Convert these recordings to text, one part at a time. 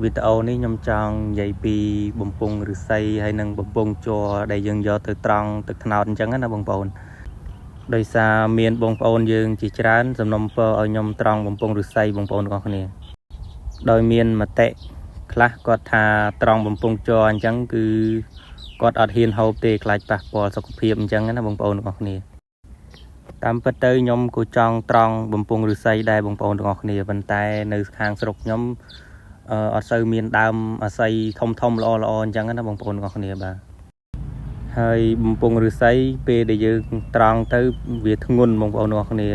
វីដេអូនេះខ្ញុំចង់និយាយពីបំពង់ឫស្សីហើយនិងបំពង់ជ័រដែលយើងយកទៅត្រង់ទឹកត្នោតអញ្ចឹងណាបងប្អូនដោយសារមានបងប្អូនយើងជាច្រើនសំណូមពរឲ្យខ្ញុំត្រង់បំពង់ឫស្សីបងប្អូនទាំងអស់គ្នាដោយមានមតិខ្លះគាត់ថាត្រង់បំពង់ជ័រអញ្ចឹងគឺគាត់អត់ហ៊ានហូបទេខ្លាចប៉ះពាល់សុខភាពអញ្ចឹងណាបងប្អូនទាំងអស់គ្នាតាមពិតទៅខ្ញុំក៏ចង់ត្រង់បំពង់ឫស្សីដែរបងប្អូនទាំងអស់គ្នាប៉ុន្តែនៅខាងស្រុកខ្ញុំអត់សូវមានដើមអាស័យធំល្អអញ្ចឹងណាបងប្អូនទាំងអស់គ្នាបាទហើយបំពង់ឫស្សីពេលដែលយើងត្រង់ទៅវាធ្ងន់បងប្អូនទាំងអស់គ្នា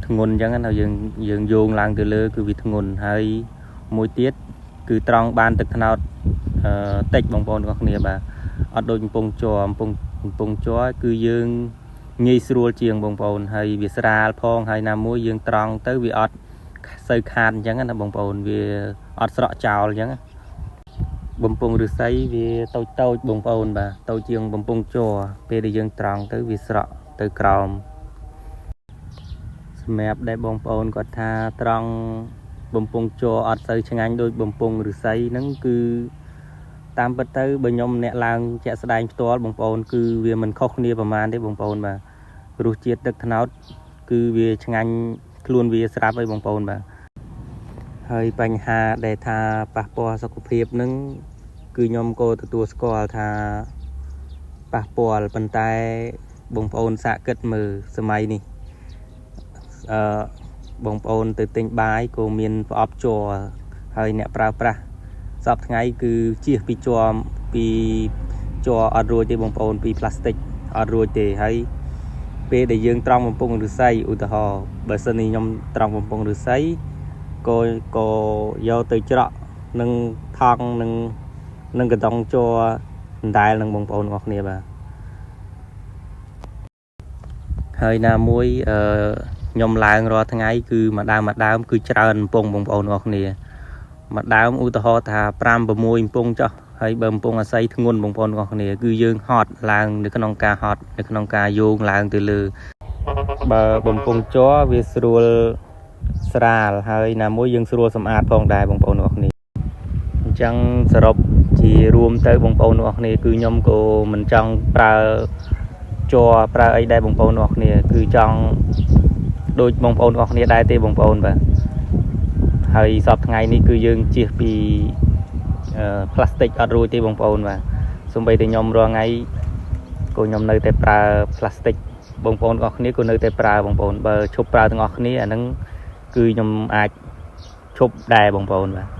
ធ្ងន់អញ្ចឹងណាយើងយោងឡើងទៅលើគឺវាធ្ងន់ហើយមួយទៀតគឺត្រង់បានទឹកត្នោតតិចបងប្អូនទាំងអស់គ្នាបាទអត់ដូចបំពង់ជ័រគឺយើងងាយស្រួលជាងបងប្អូនហើយវាស្រាលផងហើយណាមួយយើងត្រង់ទៅវាអត់សូវខាតអញ្ចឹងណាបងប្អូនវាអត់ស្រក់ចោលអញ្ចឹងបំពង់ឫស្សីវាតូចបងប្អូនបាទតូចជាងបំពង់ជ័រពេលដែលយើងត្រង់ទៅវាស្រក់ទៅក្រោមសម្រាប់ដែលបងប្អូនគាត់ថាត្រង់បំពង់ជ័រអត់សូវឆ្ងាញ់ដូចបំពង់ឫស្សីហ្នឹងគឺតាមពិតទៅបើខ្ញុំអ្នកឡើងជាក់ស្ដែងផ្ទាល់បងប្អូនគឺវាមិនខុសគ្នាប្រហែលទេបងប្អូនបាទរសជាតិទឹកត្នោតគឺវាឆ្ងាញ់ខ្លួនវាស្រាប់ហើយបងប្អូនបាទហើយបញ្ហាដែលថាប៉ះពាល់សុខភាពនឹងគឺខ្ញុំក៏ទទួលស្គាល់ថាប៉ះពាល់ប៉ុន្តែបងប្អូនសាកគិតមើលសម័យនេះបងប្អូនទៅទិញបាយក៏មានប្រអប់ជ័រហើយអ្នកប្រើប្រាស់សពថ្ងៃគឺជៀសពីជ័រអត់រួចទេបងប្អូនពីផ្លាស្ទិកអត់រួចទេហើយពេលដែលយើងត្រង់បំពង់ឫស្សីឧទាហរណ៍បើសិននេះខ្ញុំត្រង់បំពង់ឫស្សីក៏យកទៅច្រកនឹងថង់នឹងកន្ទង់ជ័រដដែលនឹងបងប្អូនទាំងអស់គ្នាបាទហើយណាមួយខ្ញុំឡើងរាល់ថ្ងៃគឺមួយដើមគឺច្រើនបំពង់បងប្អូនទាំងអស់គ្នាមួយដើមឧទាហរណ៍ថា5 6បំពង់ចុះហើយបើបំពង់អាស័យធ្ងន់បងប្អូនទាំងអស់គ្នាគឺយើងហត់ឡើងនៅក្នុងការហត់នៅក្នុងការយោងឡើងទៅលើបើបំពង់ជ័រវាស្រួលស្រាលហើយណាមួយយើងស្រួលសម្អាតផងដែរបងប្អូនទាំងអស់គ្នាអញ្ចឹងសរុបជារួមទៅបងប្អូនទាំងអស់គ្នាគឺខ្ញុំក៏មិនចង់ប្រើជ័រប្រើអីដែរបងប្អូនទាំងអស់គ្នាគឺចង់ដូចបងប្អូនទាំងអស់គ្នាដែរទេបងប្អូនបាទហើយសពថ្ងៃនេះគឺយើងជៀសពីផ្លាស្ទិកអត់រួចទេបងប្អូនបាទសូម្បីតែខ្ញុំរាល់ថ្ងៃក៏ខ្ញុំនៅតែប្រើផ្លាស្ទិកបងប្អូនទាំងអស់គ្នាក៏នៅតែប្រើបងប្អូនបើឈប់ប្រើទាំងអស់គ្នាអាហ្នឹងគឺខ្ញុំអាចឈប់ដែរបងប្អូនបាទ